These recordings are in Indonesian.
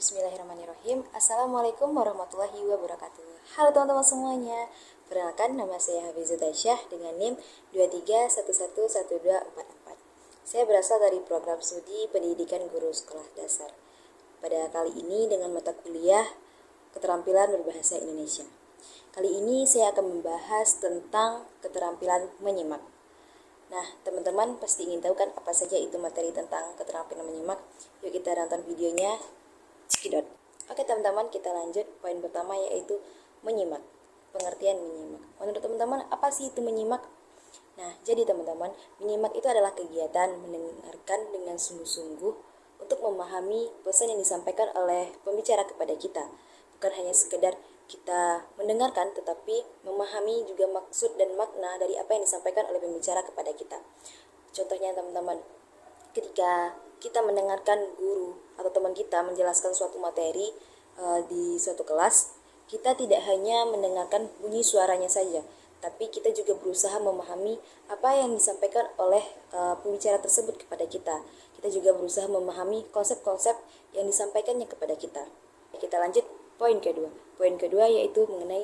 Bismillahirrahmanirrahim. Assalamualaikum warahmatullahi wabarakatuh. Halo teman-teman semuanya. Perkenalkan, nama saya Hafizah Aisyah dengan NIM 23111244. Saya berasal dari program studi Pendidikan Guru Sekolah Dasar. Pada kali ini dengan mata kuliah Keterampilan Berbahasa Indonesia. Kali ini saya akan membahas tentang keterampilan menyimak. Nah, teman-teman pasti ingin tahu kan apa saja itu materi tentang keterampilan menyimak. Yuk kita nonton videonya. Cekidot. Oke teman-teman, kita lanjut. Poin pertama yaitu menyimak. Pengertian menyimak. Menurut teman-teman, apa sih itu menyimak? Nah, jadi teman-teman, menyimak itu adalah kegiatan mendengarkan dengan sungguh-sungguh untuk memahami pesan yang disampaikan oleh pembicara kepada kita. Bukan hanya sekedar kita mendengarkan, tetapi memahami juga maksud dan makna dari apa yang disampaikan oleh pembicara kepada kita. Contohnya teman-teman, ketika kita mendengarkan guru atau teman kita menjelaskan suatu materi di suatu kelas, kita tidak hanya mendengarkan bunyi suaranya saja, tapi kita juga berusaha memahami apa yang disampaikan oleh pembicara tersebut kepada kita. Kita juga berusaha memahami konsep-konsep yang disampaikannya kepada kita. Kita lanjut poin kedua. Poin kedua yaitu mengenai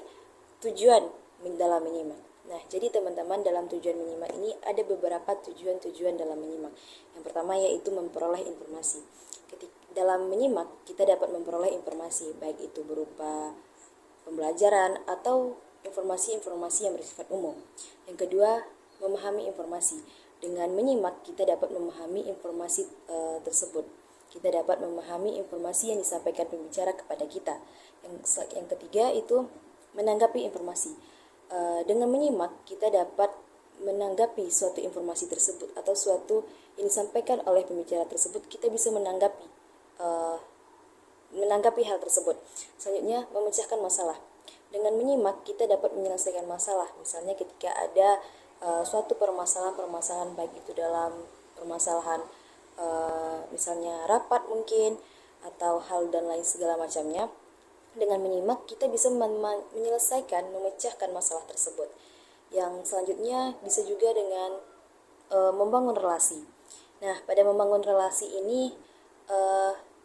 tujuan dalam menyimak. Nah, jadi teman-teman, dalam tujuan menyimak ini ada beberapa tujuan-tujuan dalam menyimak. Yang pertama yaitu memperoleh informasi. Dalam menyimak, kita dapat memperoleh informasi, baik itu berupa pembelajaran atau informasi-informasi yang bersifat umum. Yang kedua, memahami informasi. Dengan menyimak, kita dapat memahami informasi tersebut. Kita dapat memahami informasi yang disampaikan pembicara kepada kita. Yang ketiga itu menanggapi informasi. Dengan menyimak, kita dapat menanggapi suatu informasi tersebut atau suatu yang disampaikan oleh pembicara tersebut. Kita bisa menanggapi hal tersebut. Selanjutnya, memecahkan masalah. Dengan menyimak, kita dapat menyelesaikan masalah. Misalnya ketika ada suatu permasalahan baik itu dalam permasalahan misalnya rapat mungkin atau hal dan lain segala macamnya. Dengan menyimak, kita bisa menyelesaikan, memecahkan masalah tersebut. Yang selanjutnya bisa juga dengan membangun relasi. Nah, pada membangun relasi ini,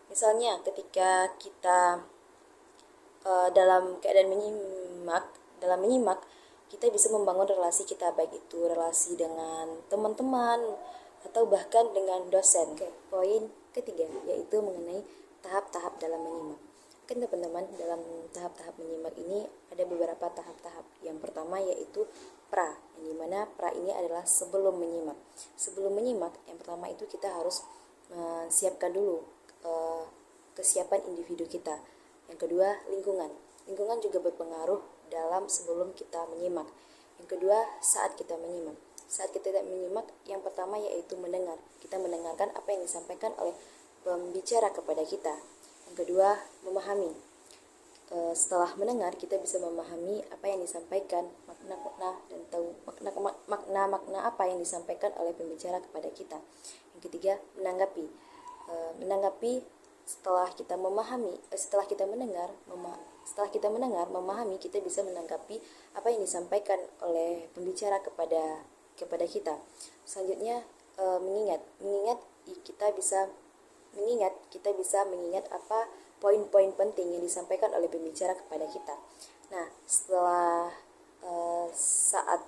misalnya ketika kita dalam keadaan menyimak, kita bisa membangun relasi kita, baik itu relasi dengan teman-teman atau bahkan dengan dosen. Poin ketiga yaitu mengenai tahap-tahap dalam menyimak. Kan teman-teman, dalam tahap-tahap menyimak ini ada beberapa tahap-tahap. Yang pertama yaitu pra, yang dimana pra ini adalah sebelum menyimak. Sebelum menyimak, yang pertama itu kita harus siapkan dulu kesiapan individu kita. Yang kedua, lingkungan. Lingkungan juga berpengaruh dalam sebelum kita menyimak. Yang kedua, saat kita menyimak. Saat kita menyimak, yang pertama yaitu mendengar. Kita mendengarkan apa yang disampaikan oleh pembicara kepada kita. Yang kedua, memahami. Setelah mendengar, kita bisa memahami apa yang disampaikan, makna dan tahu makna apa yang disampaikan oleh pembicara kepada kita. Yang ketiga, menanggapi. Setelah kita mendengar, memahami, kita bisa menanggapi apa yang disampaikan oleh pembicara kepada kita. Selanjutnya, mengingat. Kita bisa mengingat apa poin-poin penting yang disampaikan oleh pembicara kepada kita. Nah, setelah saat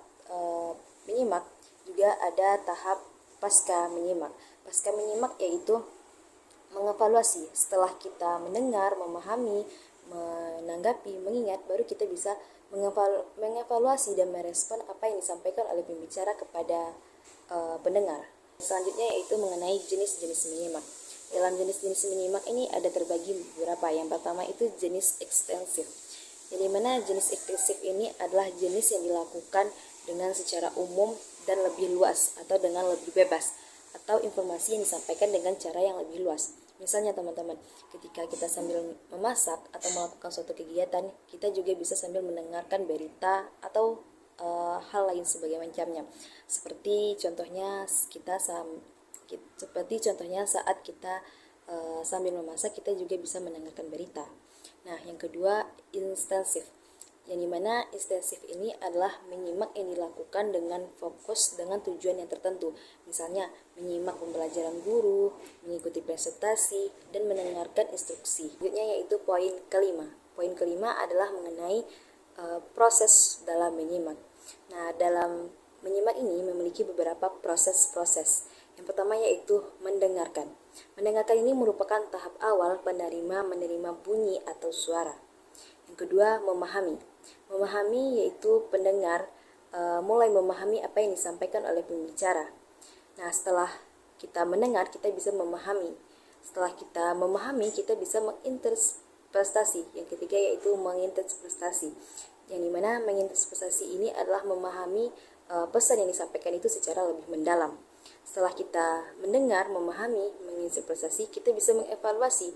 menyimak, juga ada tahap pasca menyimak. Pasca menyimak yaitu mengevaluasi. Setelah kita mendengar, memahami, menanggapi, mengingat, baru kita bisa mengevaluasi dan merespon apa yang disampaikan oleh pembicara kepada pendengar. Selanjutnya yaitu mengenai jenis-jenis menyimak. Dalam jenis-jenis menyimak ini ada terbagi beberapa. Yang pertama itu jenis ekstensif. Jadi mana jenis ekstensif ini adalah jenis yang dilakukan dengan secara umum dan lebih luas atau dengan lebih bebas, atau informasi yang disampaikan dengan cara yang lebih luas. Misalnya teman-teman, ketika kita sambil memasak atau melakukan suatu kegiatan, kita juga bisa sambil mendengarkan berita atau hal lain sebagai macamnya. Seperti contohnya saat kita sambil memasak, kita juga bisa mendengarkan berita. Nah, yang kedua, intensif. Yang dimana intensif ini adalah menyimak yang dilakukan dengan fokus dengan tujuan yang tertentu. Misalnya menyimak pembelajaran guru, mengikuti presentasi, dan mendengarkan instruksi. Selanjutnya yaitu poin kelima. Poin kelima adalah mengenai proses dalam menyimak. Nah, dalam menyimak ini memiliki beberapa proses-proses. Yang pertama yaitu mendengarkan. Mendengarkan ini merupakan tahap awal penerima menerima bunyi atau suara. Yang kedua, memahami. Memahami yaitu pendengar mulai memahami apa yang disampaikan oleh pembicara. Nah, setelah kita mendengar, kita bisa memahami. Setelah kita memahami, kita bisa menginterpretasi. Yang ketiga yaitu menginterpretasi. Yang dimana menginterpretasi ini adalah memahami pesan yang disampaikan itu secara lebih mendalam. Setelah kita mendengar, memahami, menginterpretasi, kita bisa mengevaluasi.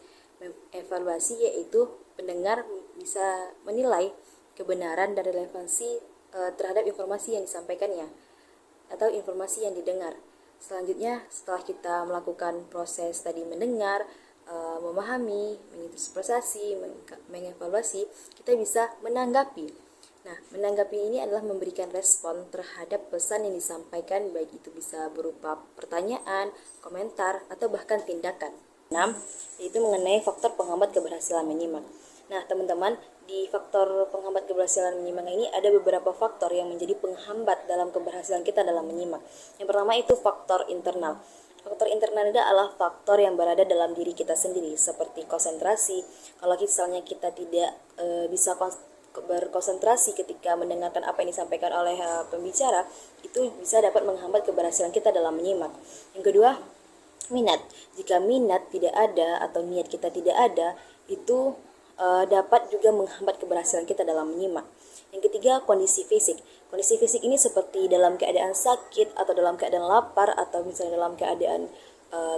Evaluasi yaitu pendengar bisa menilai kebenaran dan relevansi terhadap informasi yang disampaikannya atau informasi yang didengar. Selanjutnya, setelah kita melakukan proses tadi mendengar, memahami, menginterpretasi, mengevaluasi, kita bisa menanggapi. Nah, menanggapi ini adalah memberikan respon terhadap pesan yang disampaikan, baik itu bisa berupa pertanyaan, komentar, atau bahkan tindakan. 6. Yaitu mengenai faktor penghambat keberhasilan menyimak. Nah, teman-teman, di faktor penghambat keberhasilan menyimak ini ada beberapa faktor yang menjadi penghambat dalam keberhasilan kita dalam menyimak. Yang pertama itu faktor internal. Faktor internal adalah faktor yang berada dalam diri kita sendiri, seperti konsentrasi. Kalau misalnya kita tidak bisa berkonsentrasi ketika mendengarkan apa yang disampaikan oleh pembicara, itu bisa dapat menghambat keberhasilan kita dalam menyimak. Yang kedua, minat. Jika minat tidak ada atau niat kita tidak ada, itu dapat juga menghambat keberhasilan kita dalam menyimak. Yang ketiga, kondisi fisik. Kondisi fisik ini seperti dalam keadaan sakit atau dalam keadaan lapar atau misalnya dalam keadaan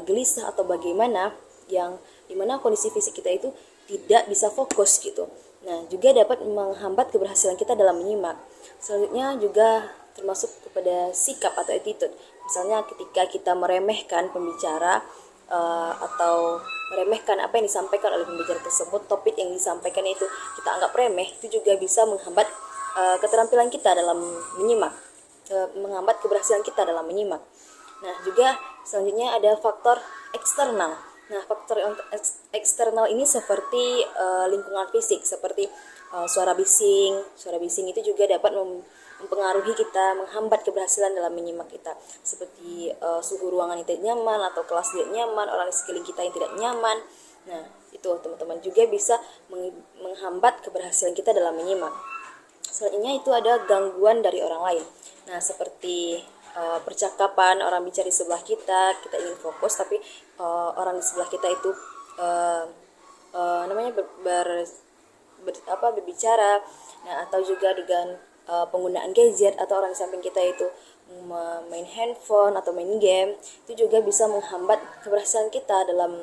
gelisah atau bagaimana, yang dimana kondisi fisik kita itu tidak bisa fokus gitu. Nah, juga dapat menghambat keberhasilan kita dalam menyimak. Selanjutnya juga termasuk kepada sikap atau attitude. Misalnya ketika kita meremehkan pembicara atau meremehkan apa yang disampaikan oleh pembicara tersebut, topik yang disampaikan itu kita anggap remeh, itu juga bisa menghambat keterampilan kita dalam menyimak, menghambat keberhasilan kita dalam menyimak. Nah, juga selanjutnya ada faktor eksternal. Nah, faktor eksternal ini seperti lingkungan fisik, seperti suara bising. Suara bising itu juga dapat mempengaruhi kita, menghambat keberhasilan dalam menyimak kita, seperti suhu ruangan yang tidak nyaman atau kelas tidak nyaman, orang di sekeliling kita yang tidak nyaman. Nah, itu teman-teman juga bisa menghambat keberhasilan kita dalam menyimak. Selanjutnya itu ada gangguan dari orang lain. Nah, seperti percakapan orang bicara di sebelah kita ingin fokus tapi orang di sebelah kita itu berbicara. Nah, atau juga dengan penggunaan gadget atau orang di samping kita itu main handphone atau main game, itu juga bisa menghambat keberhasilan kita dalam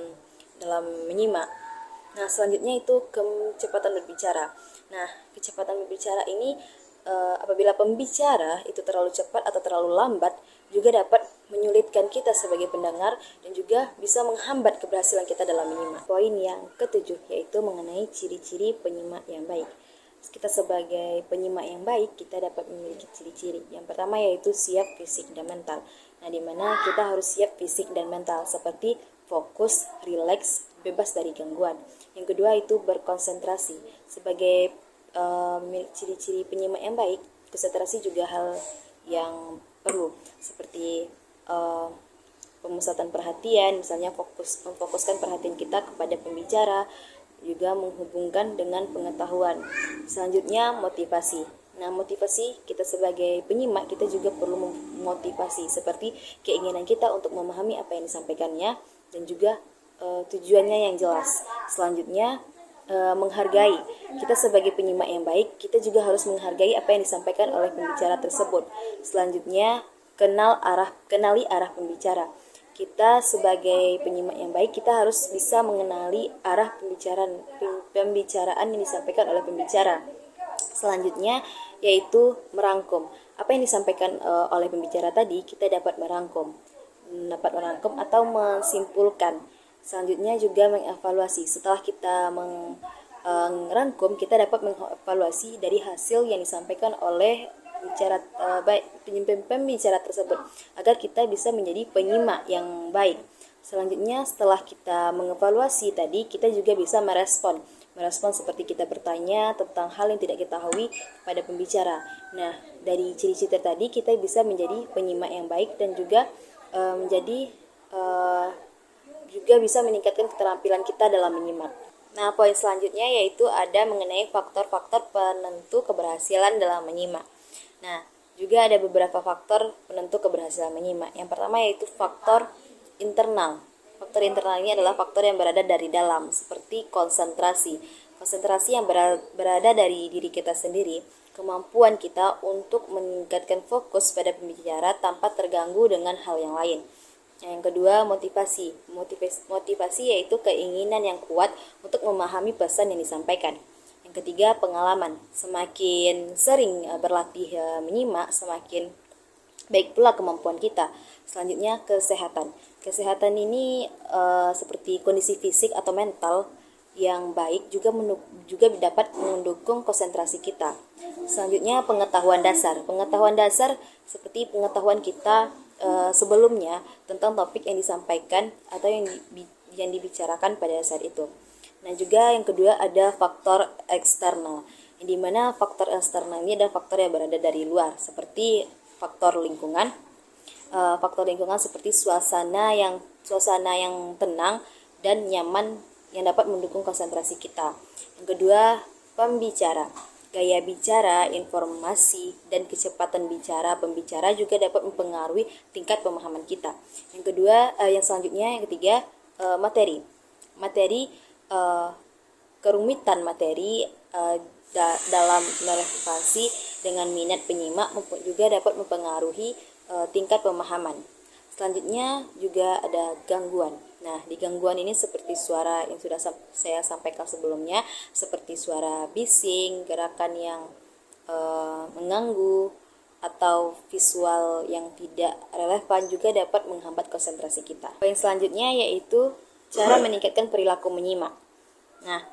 menyimak. Nah, selanjutnya itu kecepatan berbicara. Nah, kecepatan berbicara ini apabila pembicara itu terlalu cepat atau terlalu lambat, juga dapat menyulitkan kita sebagai pendengar dan juga bisa menghambat keberhasilan kita dalam menyimak. Poin yang ketujuh yaitu mengenai ciri-ciri penyimak yang baik. Kita sebagai penyimak yang baik, kita dapat memiliki ciri-ciri. Yang pertama yaitu siap fisik dan mental. Nah, di mana kita harus siap fisik dan mental, seperti fokus, rileks, bebas dari gangguan. Yang kedua itu berkonsentrasi. Sebagai ciri-ciri penyimak yang baik, konsentrasi juga hal yang perlu, seperti pemusatan perhatian, misalnya memfokuskan perhatian kita kepada pembicara, juga menghubungkan dengan pengetahuan. Selanjutnya motivasi. Nah, motivasi kita sebagai penyimak, kita juga perlu memotivasi, seperti keinginan kita untuk memahami apa yang disampaikannya dan juga tujuannya yang jelas. Selanjutnya menghargai. Kita sebagai penyimak yang baik, kita juga harus menghargai apa yang disampaikan oleh pembicara tersebut. Selanjutnya kenali arah pembicara. Kita sebagai penyimak yang baik, kita harus bisa mengenali arah pembicaraan yang disampaikan oleh pembicara. Selanjutnya yaitu merangkum. Apa yang disampaikan oleh pembicara tadi, kita dapat merangkum atau menyimpulkan. Selanjutnya juga mengevaluasi. Setelah kita ngerangkum, kita dapat mengevaluasi dari hasil yang disampaikan oleh pembicara tersebut agar kita bisa menjadi penyimak yang baik. Selanjutnya, setelah kita mengevaluasi tadi, kita juga bisa merespon seperti kita bertanya tentang hal yang tidak kita ketahui pada pembicara. Nah, dari ciri-ciri tadi kita bisa menjadi penyimak yang baik dan juga juga bisa meningkatkan keterampilan kita dalam menyimak. Nah, poin selanjutnya yaitu ada mengenai faktor-faktor penentu keberhasilan dalam menyimak. Nah, juga ada beberapa faktor penentu keberhasilan menyimak. Yang pertama yaitu faktor internal. Faktor internal ini adalah faktor yang berada dari dalam, seperti konsentrasi. Konsentrasi yang berada dari diri kita sendiri, kemampuan kita untuk meningkatkan fokus pada pembicara tanpa terganggu dengan hal yang lain. Yang kedua, motivasi. Motivasi yaitu keinginan yang kuat untuk memahami pesan yang disampaikan. Yang ketiga, pengalaman. Semakin sering berlatih menyimak, semakin baik pula kemampuan kita. Selanjutnya, kesehatan. Kesehatan ini seperti kondisi fisik atau mental yang baik juga dapat mendukung konsentrasi kita. Selanjutnya, pengetahuan dasar. Pengetahuan dasar seperti pengetahuan kita sebelumnya tentang topik yang disampaikan atau yang dibicarakan pada saat itu. Nah, juga yang kedua ada faktor eksternal, yang dimana faktor eksternal ini adalah faktor yang berada dari luar, seperti faktor lingkungan. Faktor lingkungan seperti suasana yang tenang dan nyaman yang dapat mendukung konsentrasi kita. Yang kedua, pembicara. Gaya bicara, informasi, dan kecepatan bicara pembicara juga dapat mempengaruhi tingkat pemahaman kita. Yang kedua, yang ketiga, materi. Kerumitan materi dalam merelevasi dengan minat penyimak juga dapat mempengaruhi tingkat pemahaman. Selanjutnya juga ada gangguan. Nah, di gangguan ini seperti suara yang sudah saya sampaikan sebelumnya, seperti suara bising, gerakan yang mengganggu, atau visual yang tidak relevan juga dapat menghambat konsentrasi kita. Poin selanjutnya yaitu cara meningkatkan perilaku menyimak. Nah,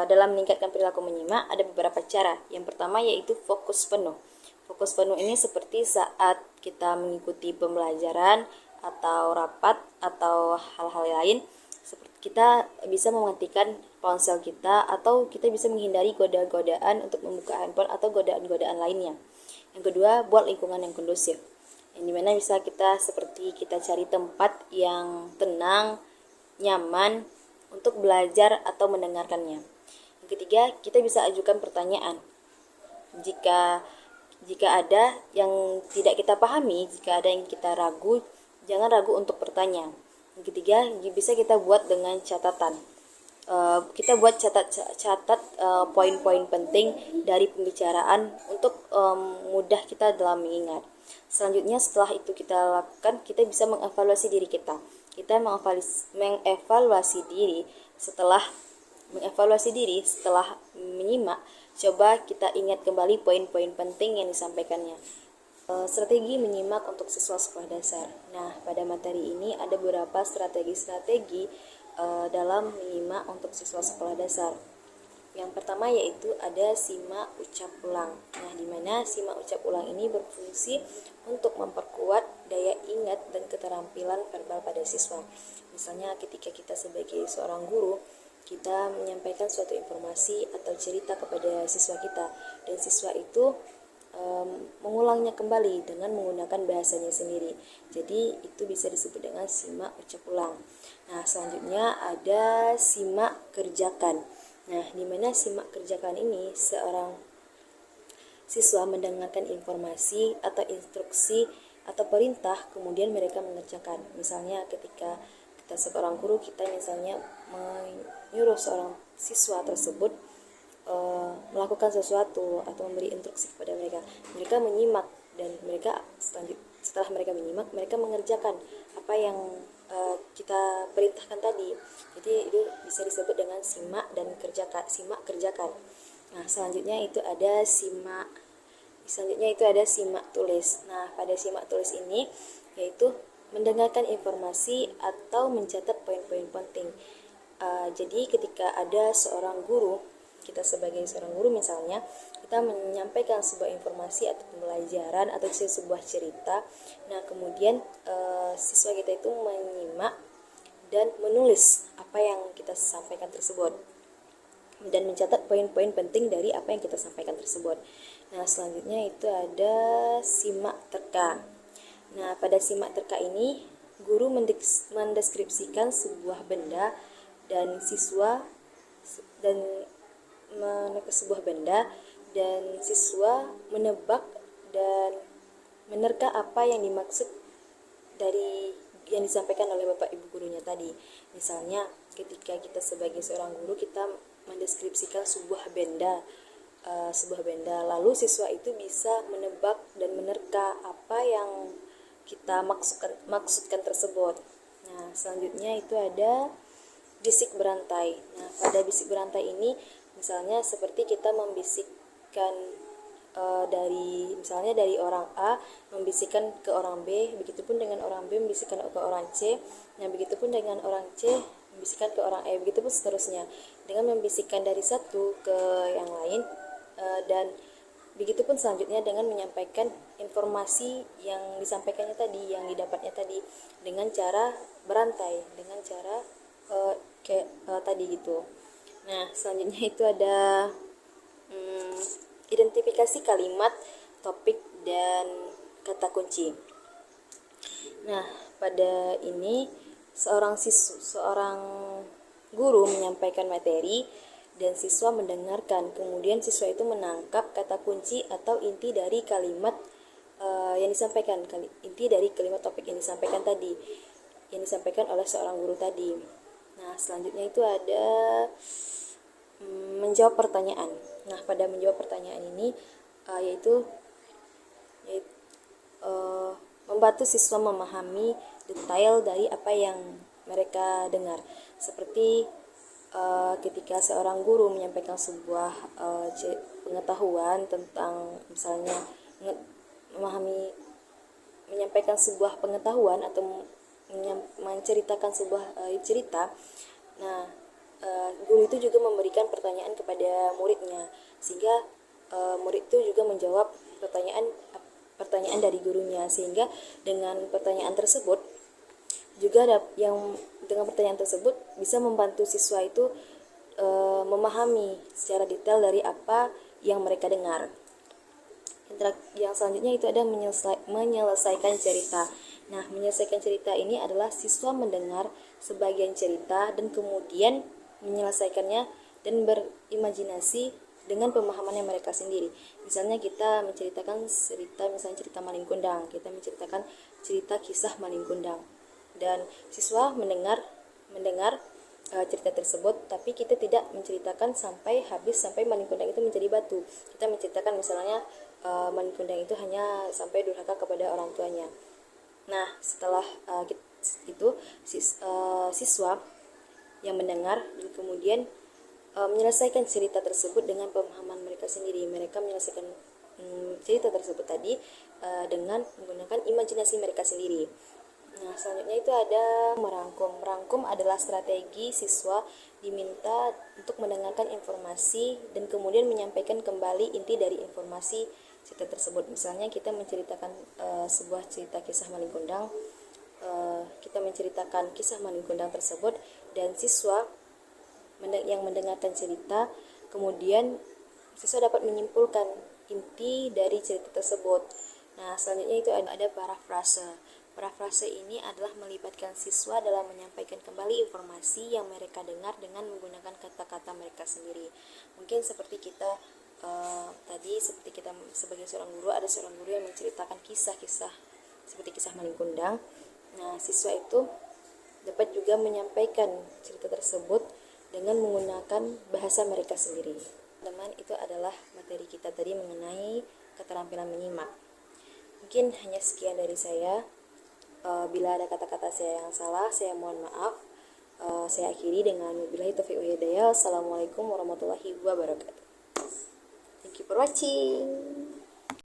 dalam meningkatkan perilaku menyimak ada beberapa cara. Yang pertama yaitu fokus penuh. Fokus penuh ini seperti saat kita mengikuti pembelajaran atau rapat atau hal-hal lain, seperti kita bisa mematikan ponsel kita atau kita bisa menghindari godaan-godaan untuk membuka handphone atau godaan-godaan lainnya. Yang kedua, buat lingkungan yang kondusif, yang dimana bisa kita cari tempat yang tenang, nyaman untuk belajar atau mendengarkannya. Yang ketiga, kita bisa ajukan pertanyaan. Jika ada yang tidak kita pahami, jika ada yang kita ragu, jangan ragu untuk bertanya. Yang ketiga, bisa kita buat dengan catatan. Kita buat catat poin-poin penting dari pembicaraan untuk mudah kita dalam mengingat. Selanjutnya, setelah itu kita lakukan, kita bisa mengevaluasi diri kita. Kita mengevaluasi diri setelah menyimak. Coba kita ingat kembali poin-poin penting yang disampaikannya. Strategi menyimak untuk siswa sekolah dasar. Nah, pada materi ini ada beberapa strategi dalam menyimak untuk siswa sekolah dasar. Yang pertama yaitu ada simak ucap ulang. Nah, di mana simak ucap ulang ini berfungsi untuk memperkuat daya ingat dan keterampilan verbal pada siswa. Misalnya ketika kita sebagai seorang guru, kita menyampaikan suatu informasi atau cerita kepada siswa kita, dan siswa itu mengulangnya kembali dengan menggunakan bahasanya sendiri. Jadi itu bisa disebut dengan simak ucap ulang. Nah, selanjutnya ada simak kerjakan. Nah, di mana simak kerjakan ini seorang siswa mendengarkan informasi atau instruksi atau perintah, kemudian mereka mengerjakan. Misalnya ketika kita seorang guru, kita misalnya menyuruh seorang siswa tersebut melakukan sesuatu atau memberi instruksi kepada mereka. Mereka menyimak dan setelah mereka menyimak, mereka mengerjakan apa yang kita perintahkan tadi. Jadi itu bisa disebut dengan simak dan kerjakan. Simak kerjakan. Nah, selanjutnya itu ada simak tulis. Nah, pada simak tulis ini yaitu mendengarkan informasi atau mencatat poin-poin penting. Jadi ketika ada seorang guru, kita sebagai seorang guru misalnya, kita menyampaikan sebuah informasi atau pembelajaran atau sebuah cerita. Nah, kemudian siswa kita itu menyimak dan menulis apa yang kita sampaikan tersebut dan mencatat poin-poin penting dari apa yang kita sampaikan tersebut. Nah, selanjutnya itu ada simak terka. Nah, pada simak terka ini guru mendeskripsikan sebuah benda dan siswa menebak dan menerka apa yang dimaksud dari yang disampaikan oleh Bapak Ibu gurunya tadi. Misalnya ketika kita sebagai seorang guru, kita mendeskripsikan sebuah benda, lalu siswa itu bisa menebak dan menerka apa yang kita maksudkan tersebut. Nah, selanjutnya itu ada bisik berantai. Nah, pada bisik berantai ini misalnya seperti kita membisikkan dari orang A membisikkan ke orang B, begitupun dengan orang B membisikkan ke orang C. Nah, begitupun dengan orang C membisikkan ke orang E, begitupun seterusnya. Dengan membisikkan dari satu ke yang lain, dan begitupun selanjutnya dengan menyampaikan informasi yang disampaikannya tadi, yang didapatnya tadi dengan cara berantai, dengan cara tadi gitu. Nah, selanjutnya itu ada identifikasi kalimat, topik, dan kata kunci. Nah, pada ini seorang guru menyampaikan materi dan siswa mendengarkan. Kemudian siswa itu menangkap kata kunci atau inti dari kalimat yang disampaikan, inti dari kalimat topik yang disampaikan tadi, yang disampaikan oleh seorang guru tadi. Nah, selanjutnya itu ada menjawab pertanyaan. Nah, pada menjawab pertanyaan ini yaitu membantu siswa memahami detail dari apa yang mereka dengar. Seperti ketika seorang guru menyampaikan sebuah pengetahuan tentang, misalnya menyampaikan sebuah pengetahuan atau menceritakan sebuah cerita. Nah, guru itu juga memberikan pertanyaan kepada muridnya, sehingga murid itu juga menjawab pertanyaan dari gurunya, sehingga dengan pertanyaan tersebut bisa membantu siswa itu memahami secara detail dari apa yang mereka dengar. Yang selanjutnya itu ada menyelesaikan cerita. Nah, menyelesaikan cerita ini adalah siswa mendengar sebagian cerita dan kemudian menyelesaikannya dan berimajinasi dengan pemahamannya mereka sendiri. Misalnya kita menceritakan cerita Malin Kundang, kita menceritakan cerita kisah Malin Kundang, dan siswa mendengar cerita tersebut, tapi kita tidak menceritakan sampai habis, sampai Malin Kundang itu menjadi batu. Kita menceritakan misalnya Malin Kundang itu hanya sampai durhaka kepada orang tuanya. Nah, setelah itu siswa yang mendengar dan kemudian menyelesaikan cerita tersebut dengan pemahaman mereka sendiri. Mereka menyelesaikan cerita tersebut tadi dengan menggunakan imajinasi mereka sendiri. Nah, selanjutnya itu ada merangkum. Merangkum adalah strategi siswa diminta untuk mendengarkan informasi dan kemudian menyampaikan kembali inti dari informasi cerita tersebut. Misalnya kita menceritakan sebuah cerita kisah Malin Kundang, kita menceritakan kisah Malin Kundang tersebut, dan siswa yang mendengarkan cerita, kemudian siswa dapat menyimpulkan inti dari cerita tersebut. Nah, selanjutnya itu ada parafrase. Parafrase ini adalah melibatkan siswa dalam menyampaikan kembali informasi yang mereka dengar dengan menggunakan kata-kata mereka sendiri. Mungkin seperti kita seperti kita sebagai seorang guru, ada seorang guru yang menceritakan kisah-kisah seperti kisah Malin Kundang. Nah, siswa itu dapat juga menyampaikan cerita tersebut dengan menggunakan bahasa mereka sendiri. Teman, itu adalah materi kita tadi mengenai keterampilan menyimak. Mungkin hanya sekian dari saya. Bila ada kata-kata saya yang salah, saya mohon maaf. Saya akhiri dengan wabillahi taufiq wal hidayah. Assalamualaikum warahmatullahi wabarakatuh. Thank you for watching.